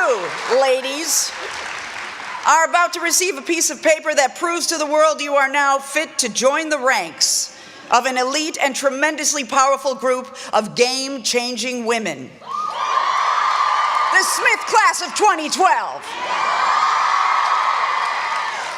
You, ladies, are about to receive a piece of paper that proves to the world you are now fit to join the ranks of an elite and tremendously powerful group of game-changing women. The Smith class of 2012.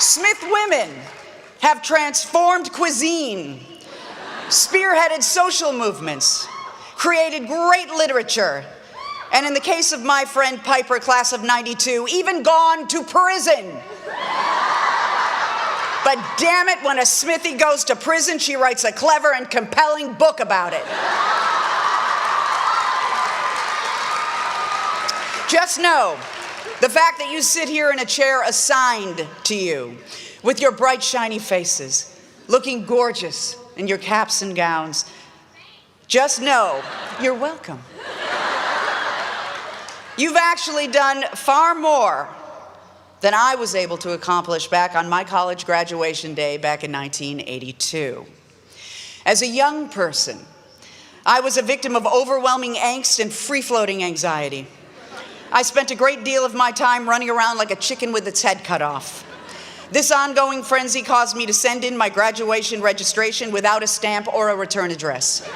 Smith women have transformed cuisine, spearheaded social movements, created great literature, and in the case of my friend Piper, class of 92, even gone to prison. But damn it, when a Smithy goes to prison, she writes a clever and compelling book about it. Just know, the fact that you sit here in a chair assigned to you, with your bright, shiny faces, looking gorgeous in your caps and gowns, just know you're welcome. You've actually done far more than I was able to accomplish back on my college graduation day back in 1982. As a young person, I was a victim of overwhelming angst and free-floating anxiety. I spent a great deal of my time running around like a chicken with its head cut off. This ongoing frenzy caused me to send in my graduation registration without a stamp or a return address.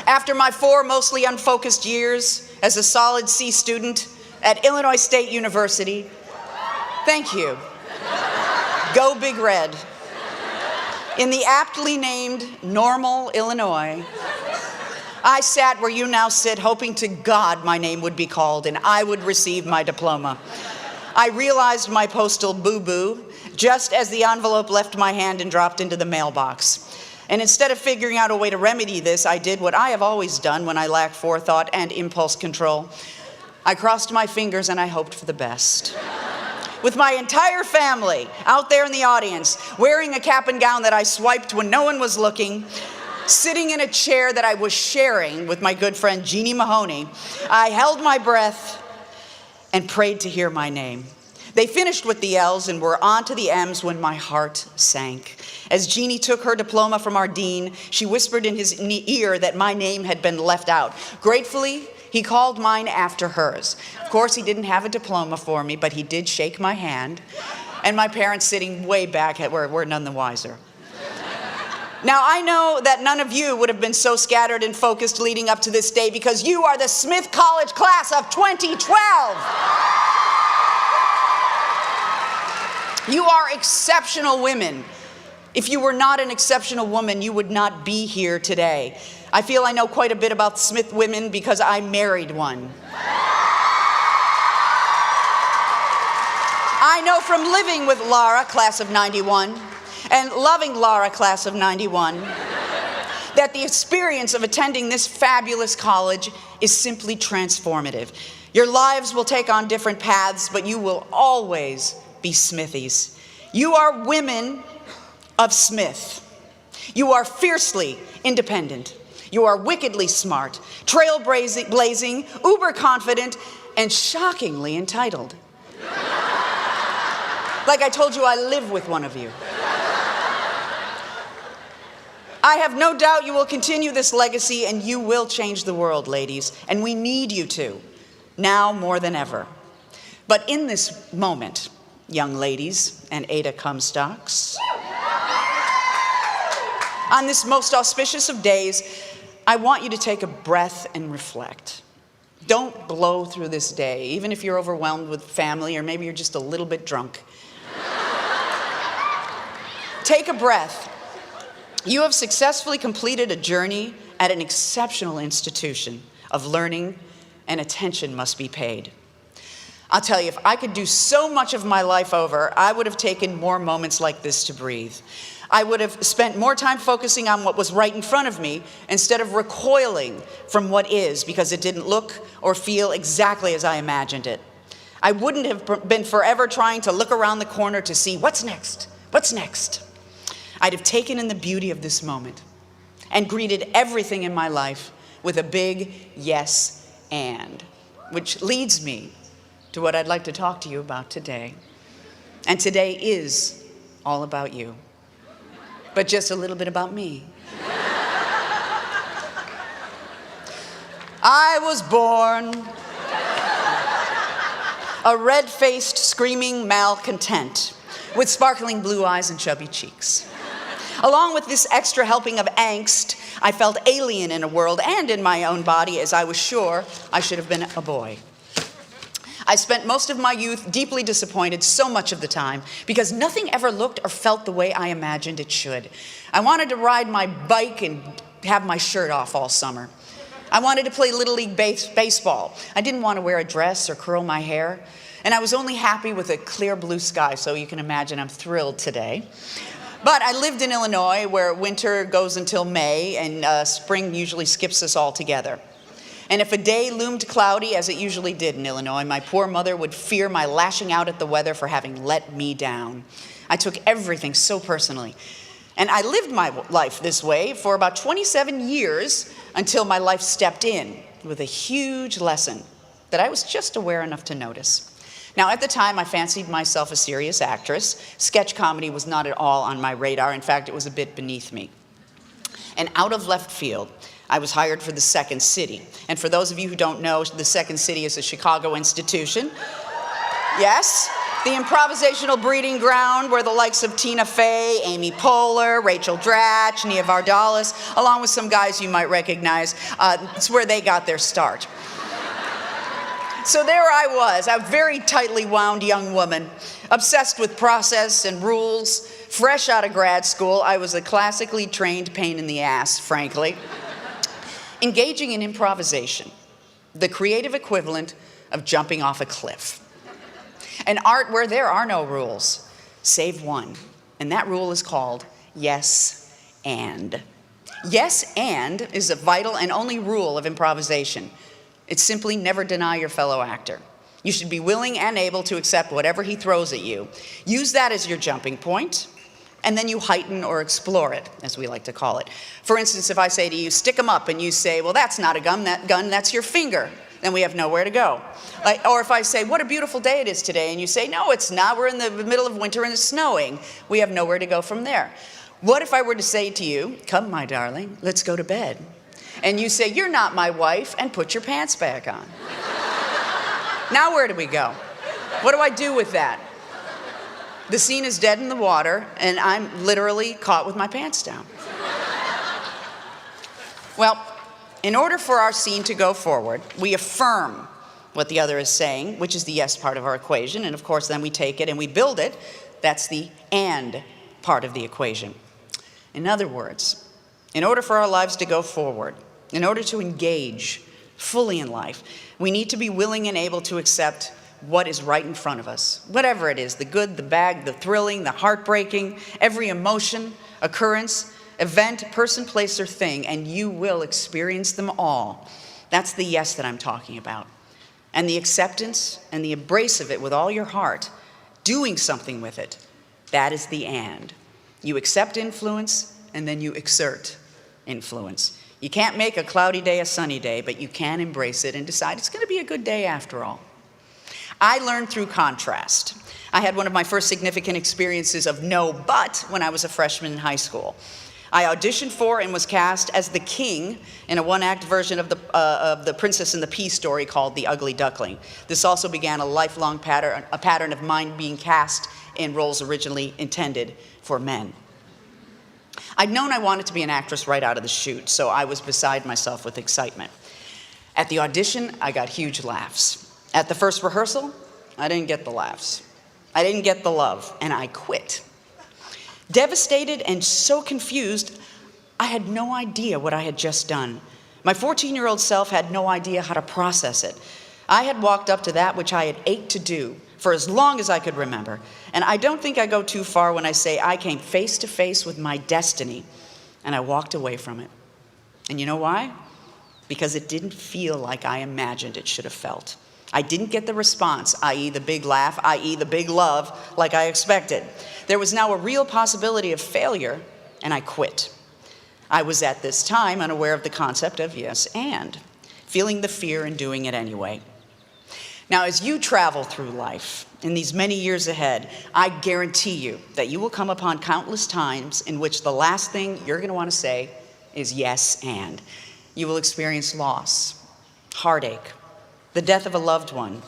After my 4 mostly unfocused years as a solid C student at Illinois State University, thank you, go Big Red, in the aptly named Normal, Illinois, I sat where you now sit, hoping to God my name would be called and I would receive my diploma. I realized my postal boo-boo just as the envelope left my hand and dropped into the mailbox. And instead of figuring out a way to remedy this, I did what I have always done when I lack forethought and impulse control. I crossed my fingers and I hoped for the best. With my entire family out there in the audience, wearing a cap and gown that I swiped when no one was looking, sitting in a chair that I was sharing with my good friend Jeannie Mahoney, I held my breath and prayed to hear my name. They finished with the L's and were on to the M's when my heart sank. As Jeannie took her diploma from our dean, she whispered in his ear that my name had been left out. Gratefully, he called mine after hers. Of course, he didn't have a diploma for me, but he did shake my hand, and my parents sitting way back were none the wiser. Now, I know that none of you would have been so scattered and focused leading up to this day because you are the Smith College class of 2012. You are exceptional women. If you were not an exceptional woman, you would not be here today. I feel I know quite a bit about Smith women because I married one. I know from living with Laura, class of 91, and loving Laura, class of 91, that the experience of attending this fabulous college is simply transformative. Your lives will take on different paths, but you will always be Smithies. You are women of Smith. You are fiercely independent. You are wickedly smart, trailblazing, uber confident, and shockingly entitled. Like I told you, I live with one of you. I have no doubt you will continue this legacy and you will change the world, ladies, and we need you to, now more than ever. But in this moment, young ladies and Ada Comstocks, on this most auspicious of days, I want you to take a breath and reflect. Don't blow through this day, even if you're overwhelmed with family or maybe you're just a little bit drunk. Take a breath. You have successfully completed a journey at an exceptional institution of learning, and attention must be paid. I'll tell you, if I could do so much of my life over, I would have taken more moments like this to breathe. I would have spent more time focusing on what was right in front of me instead of recoiling from what is because it didn't look or feel exactly as I imagined it. I wouldn't have been forever trying to look around the corner to see what's next, what's next. I'd have taken in the beauty of this moment and greeted everything in my life with a big yes and, which leads me to what I'd like to talk to you about today. And today is all about you, but just a little bit about me. I was born a red-faced, screaming malcontent with sparkling blue eyes and chubby cheeks. Along with this extra helping of angst, I felt alien in a world and in my own body, as I was sure I should have been a boy. I spent most of my youth deeply disappointed so much of the time because nothing ever looked or felt the way I imagined it should. I wanted to ride my bike and have my shirt off all summer. I wanted to play Little League baseball. I didn't want to wear a dress or curl my hair. And I was only happy with a clear blue sky, so you can imagine I'm thrilled today. But I lived in Illinois, where winter goes until May, and spring usually skips us all together. And if a day loomed cloudy, as it usually did in Illinois, my poor mother would fear my lashing out at the weather for having let me down. I took everything so personally. And I lived my life this way for about 27 years until my life stepped in with a huge lesson that I was just aware enough to notice. Now, at the time, I fancied myself a serious actress. Sketch comedy was not at all on my radar. In fact, it was a bit beneath me. And out of left field, I was hired for the Second City. And for those of you who don't know, the Second City is a Chicago institution. Yes, the improvisational breeding ground where the likes of Tina Fey, Amy Poehler, Rachel Dratch, Nia Vardalos, along with some guys you might recognize, it's where they got their start. So there I was, a very tightly wound young woman, obsessed with process and rules, fresh out of grad school. I was a classically trained pain in the ass, frankly. Engaging in improvisation, the creative equivalent of jumping off a cliff. An art where there are no rules, save one, and that rule is called yes and. Yes and is a vital and only rule of improvisation. It's simply never deny your fellow actor. You should be willing and able to accept whatever he throws at you. Use that as your jumping point, and then you heighten or explore it, as we like to call it. For instance, if I say to you, stick 'em up, and you say, well, that's not a gun, that's your finger, then we have nowhere to go. Or if I say, what a beautiful day it is today, and you say, no, it's not, we're in the middle of winter and it's snowing, we have nowhere to go from there. What if I were to say to you, come, my darling, let's go to bed? And you say, you're not my wife, and put your pants back on. Now where do we go? What do I do with that? The scene is dead in the water, and I'm literally caught with my pants down. Well, in order for our scene to go forward, we affirm what the other is saying, which is the yes part of our equation, and of course then we take it and we build it. That's the and part of the equation. In other words, in order for our lives to go forward, in order to engage fully in life, we need to be willing and able to accept what is right in front of us. Whatever it is, the good, the bad, the thrilling, the heartbreaking, every emotion, occurrence, event, person, place, or thing, and you will experience them all. That's the yes that I'm talking about. And the acceptance and the embrace of it with all your heart, doing something with it, that is the and. You accept influence, and then you exert influence. You can't make a cloudy day a sunny day, but you can embrace it and decide it's going to be a good day after all. I learned through contrast. I had one of my first significant experiences of no but when I was a freshman in high school. I auditioned for and was cast as the king in a one-act version of the Princess and the Pea story called The Ugly Duckling. This also began a lifelong pattern of mine being cast in roles originally intended for men. I'd known I wanted to be an actress right out of the chute, so I was beside myself with excitement. At the audition, I got huge laughs. At the first rehearsal, I didn't get the laughs. I didn't get the love, and I quit. Devastated and so confused, I had no idea what I had just done. My 14-year-old self had no idea how to process it. I had walked up to that which I had ached to do for as long as I could remember. And I don't think I go too far when I say I came face to face with my destiny, and I walked away from it. And you know why? Because it didn't feel like I imagined it should have felt. I didn't get the response, i.e. the big laugh, i.e. the big love, like I expected. There was now a real possibility of failure, and I quit. I was at this time unaware of the concept of yes and, feeling the fear and doing it anyway. Now, as you travel through life in these many years ahead, I guarantee you that you will come upon countless times in which the last thing you're going to want to say is yes and. You will experience loss, heartache, the death of a loved one,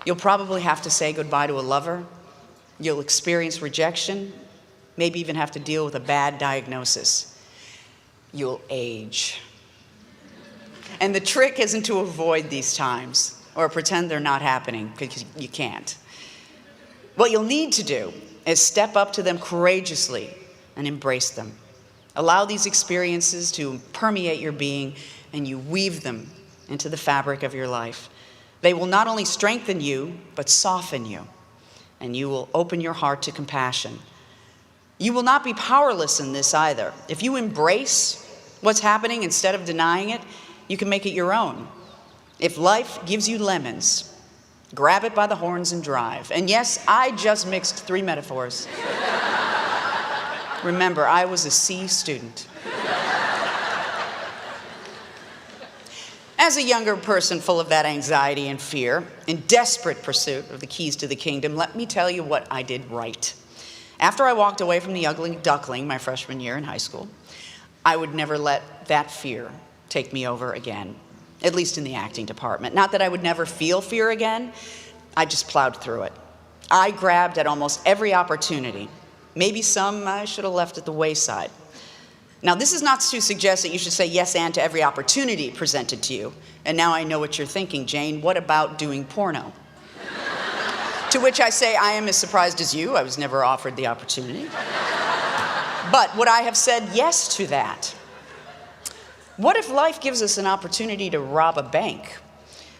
You'll probably have to say goodbye to a lover. You'll experience rejection, maybe even have to deal with a bad diagnosis. You'll age. And the trick isn't to avoid these times or pretend they're not happening, because you can't. What you'll need to do is step up to them courageously and embrace them. Allow these experiences to permeate your being, and you weave them into the fabric of your life. They will not only strengthen you, but soften you, and you will open your heart to compassion. You will not be powerless in this either. If you embrace what's happening instead of denying it, you can make it your own. If life gives you lemons, grab it by the horns and drive. And yes, I just mixed 3 metaphors. Remember, I was a C student. As a younger person full of that anxiety and fear, in desperate pursuit of the keys to the kingdom, let me tell you what I did right. After I walked away from the ugly duckling my freshman year in high school, I would never let that fear take me over again, at least in the acting department. Not that I would never feel fear again, I just plowed through it. I grabbed at almost every opportunity. Maybe some I should have left at the wayside. Now, this is not to suggest that you should say yes and to every opportunity presented to you. And now I know what you're thinking, Jane, what about doing porno? To which I say, I am as surprised as you. I was never offered the opportunity. But would I have said yes to that? What if life gives us an opportunity to rob a bank,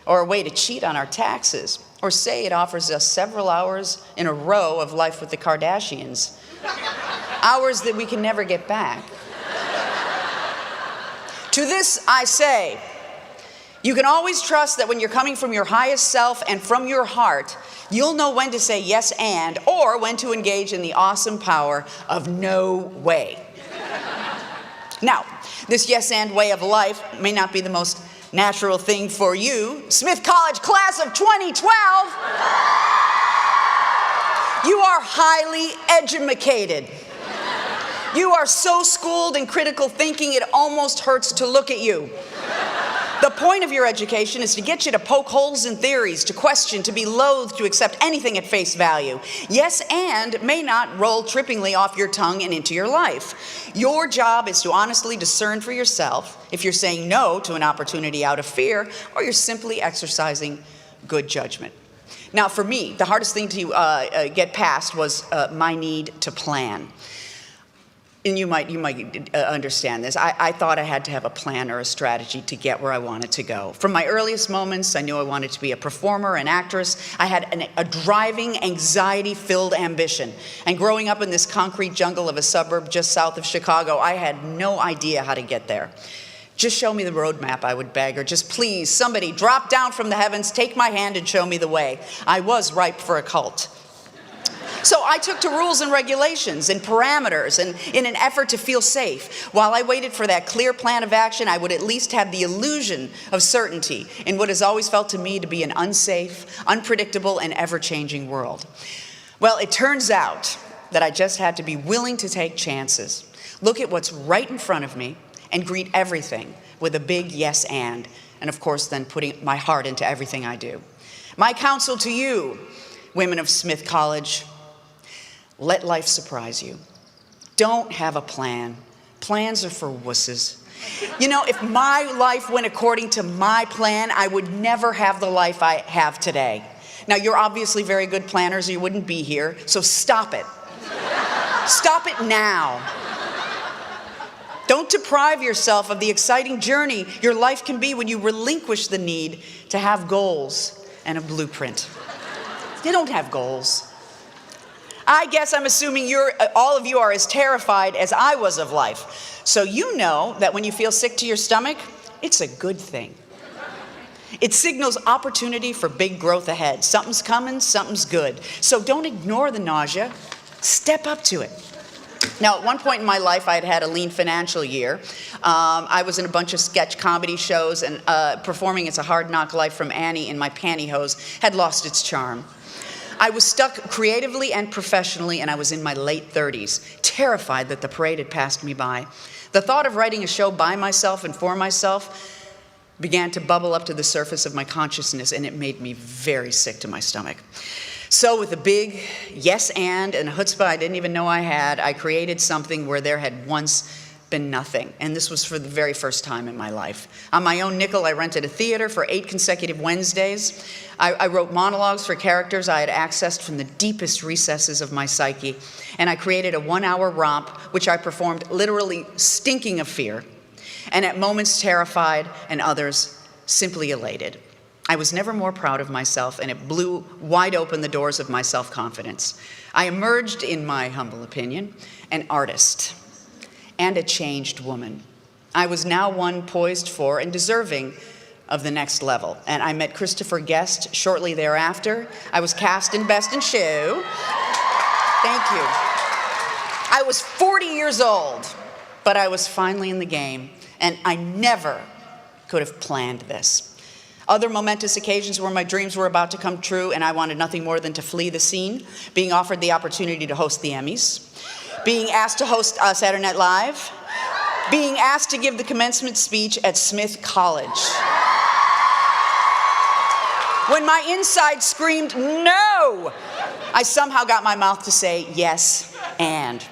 or a way to cheat on our taxes, or say it offers us several hours in a row of Life with the Kardashians, hours that we can never get back? To this I say, you can always trust that when you're coming from your highest self and from your heart, you'll know when to say yes and, or when to engage in the awesome power of no way. Now, this yes and way of life may not be the most natural thing for you. Smith College class of 2012, you are highly edumacated. You are so schooled in critical thinking, it almost hurts to look at you. The point of your education is to get you to poke holes in theories, to question, to be loath to accept anything at face value. Yes and may not roll trippingly off your tongue and into your life. Your job is to honestly discern for yourself if you're saying no to an opportunity out of fear, or you're simply exercising good judgment. Now, for me, the hardest thing to get past was my need to plan. And you might understand this. I thought I had to have a plan or a strategy to get where I wanted to go. From my earliest moments, I knew I wanted to be a performer, an actress. I had a driving, anxiety-filled ambition. And growing up in this concrete jungle of a suburb just south of Chicago, I had no idea how to get there. Just show me the roadmap, I would beg, or just please, somebody drop down from the heavens, take my hand and show me the way. I was ripe for a cult. So I took to rules and regulations and parameters and in an effort to feel safe. While I waited for that clear plan of action, I would at least have the illusion of certainty in what has always felt to me to be an unsafe, unpredictable, and ever-changing world. Well, it turns out that I just had to be willing to take chances, look at what's right in front of me, and greet everything with a big yes and of course then putting my heart into everything I do. My counsel to you, women of Smith College, let life surprise you. Don't have a plan. Plans are for wusses. You know, if my life went according to my plan, I would never have the life I have today. Now, you're obviously very good planners or you wouldn't be here, so stop it. Stop it now. Don't deprive yourself of the exciting journey your life can be when you relinquish the need to have goals and a blueprint. You don't have goals. I guess I'm assuming all of you are as terrified as I was of life. So you know that when you feel sick to your stomach, it's a good thing. It signals opportunity for big growth ahead. Something's coming, something's good. So don't ignore the nausea, step up to it. Now, at one point in my life, I had had a lean financial year. I was in a bunch of sketch comedy shows, and performing It's a Hard Knock Life from Annie in my pantyhose had lost its charm. I was stuck creatively and professionally, and I was in my late 30s, terrified that the parade had passed me by. The thought of writing a show by myself and for myself, began to bubble up to the surface of my consciousness, and it made me very sick to my stomach. So with a big yes and a chutzpah I didn't even know I had, I created something where there had once been nothing. And this was for the very first time in my life. On my own nickel, I rented a theater for 8 consecutive Wednesdays. I wrote monologues for characters I had accessed from the deepest recesses of my psyche. And I created a 1-hour romp, which I performed literally stinking of fear, and at moments terrified, and others simply elated. I was never more proud of myself, and it blew wide open the doors of my self-confidence. I emerged, in my humble opinion, an artist and a changed woman. I was now one poised for and deserving of the next level. And I met Christopher Guest shortly thereafter. I was cast in Best in Show. Thank you. I was 40 years old, but I was finally in the game, and I never could have planned this. Other momentous occasions where my dreams were about to come true, and I wanted nothing more than to flee the scene: being offered the opportunity to host the Emmys, being asked to host Saturday Night Live, being asked to give the commencement speech at Smith College. When my inside screamed, no, I somehow got my mouth to say yes and.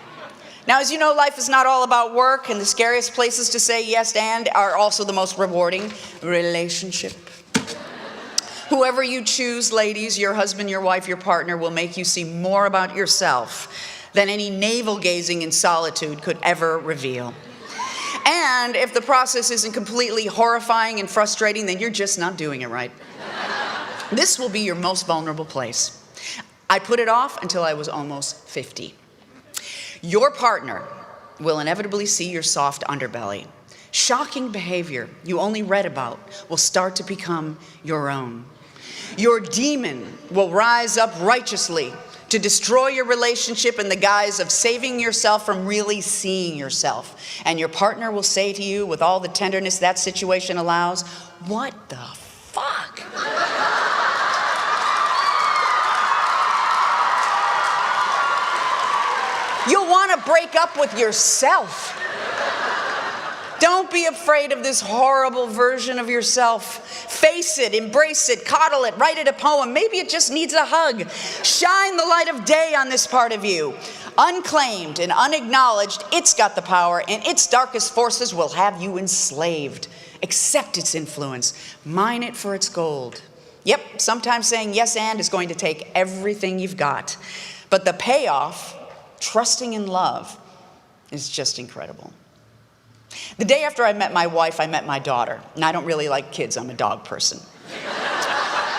Now, as you know, life is not all about work, and the scariest places to say yes and are also the most rewarding: relationship. Whoever you choose, ladies, your husband, your wife, your partner, will make you see more about yourself than any navel-gazing in solitude could ever reveal. And if the process isn't completely horrifying and frustrating, then you're just not doing it right. This will be your most vulnerable place. I put it off until I was almost 50. Your partner will inevitably see your soft underbelly. Shocking behavior you only read about will start to become your own. Your demon will rise up righteously to destroy your relationship in the guise of saving yourself from really seeing yourself. And your partner will say to you, with all the tenderness that situation allows, "What the fuck?" You'll want to break up with yourself. Don't be afraid of this horrible version of yourself. Face it, embrace it, coddle it, write it a poem. Maybe it just needs a hug. Shine the light of day on this part of you. Unclaimed and unacknowledged, it's got the power, and its darkest forces will have you enslaved. Accept its influence. Mine it for its gold. Yep, sometimes saying yes and is going to take everything you've got. But the payoff, trusting in love, is just incredible. The day after I met my wife, I met my daughter. And I don't really like kids, I'm a dog person.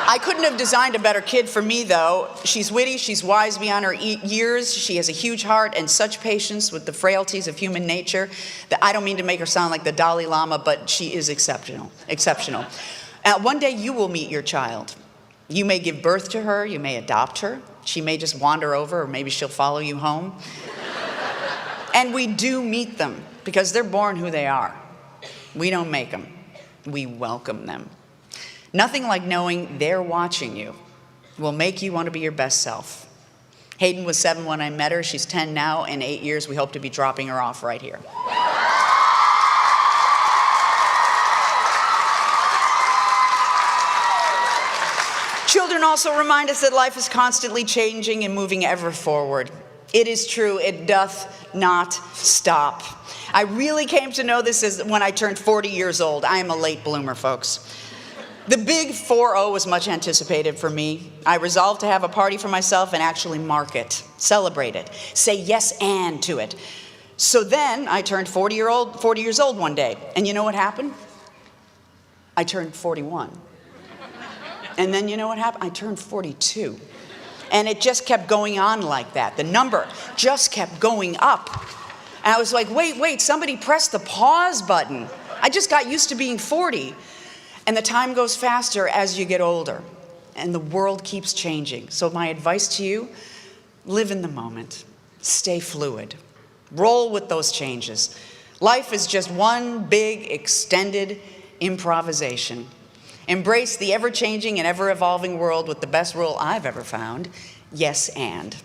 I couldn't have designed a better kid for me, though. She's witty, she's wise beyond her years, she has a huge heart and such patience with the frailties of human nature that I don't mean to make her sound like the Dalai Lama, but she is exceptional. One day you will meet your child. You may give birth to her, you may adopt her, she may just wander over, or maybe she'll follow you home. And we do meet them, because they're born who they are. We don't make them, we welcome them. Nothing like knowing they're watching you will make you want to be your best self. Hayden was 7 when I met her, she's 10 now, in 8 years we hope to be dropping her off right here. Children also remind us that life is constantly changing and moving ever forward. It is true, it doth not stop. I really came to know this as when I turned 40 years old. I am a late bloomer, folks. The big 4-0 was much anticipated for me. I resolved to have a party for myself and actually mark it, celebrate it, say yes and to it. So then I turned 40 years old one day. And you know what happened? I turned 41. And then you know what happened? I turned 42. And it just kept going on like that. The number just kept going up. And I was like, wait, somebody pressed the pause button. I just got used to being 40. And the time goes faster as you get older. And the world keeps changing. So my advice to you, live in the moment. Stay fluid. Roll with those changes. Life is just one big, extended improvisation. Embrace the ever-changing and ever-evolving world with the best rule I've ever found: yes and.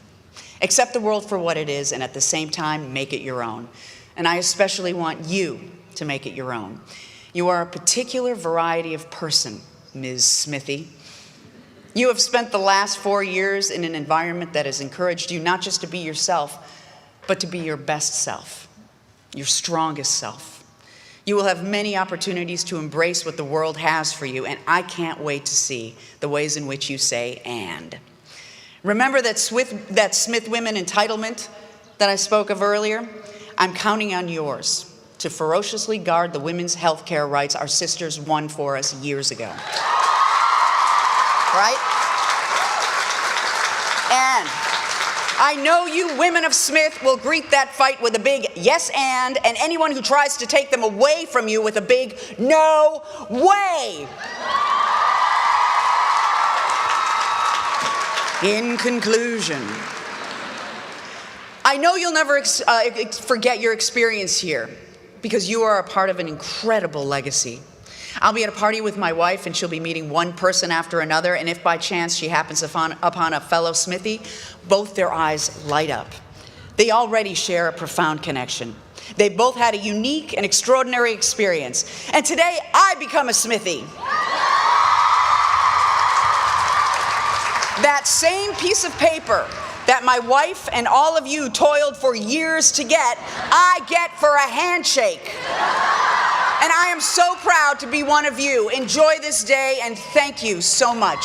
Accept the world for what it is, and at the same time, make it your own. And I especially want you to make it your own. You are a particular variety of person, Ms. Smithy. You have spent the last 4 years in an environment that has encouraged you not just to be yourself, but to be your best self, your strongest self. You will have many opportunities to embrace what the world has for you, and I can't wait to see the ways in which you say "and." Remember that Smith Women entitlement that I spoke of earlier? I'm counting on yours to ferociously guard the women's health care rights our sisters won for us years ago. Right? And I know you women of Smith will greet that fight with a big yes and anyone who tries to take them away from you with a big no way. In conclusion, I know you'll never forget your experience here because you are a part of an incredible legacy. I'll be at a party with my wife, and she'll be meeting one person after another, and if by chance she happens upon a fellow Smithy, both their eyes light up. They already share a profound connection. They both had a unique and extraordinary experience, and today I become a Smithy. That same piece of paper that my wife and all of you toiled for years to get, I get for a handshake. And I am so proud to be one of you. Enjoy this day, and thank you so much.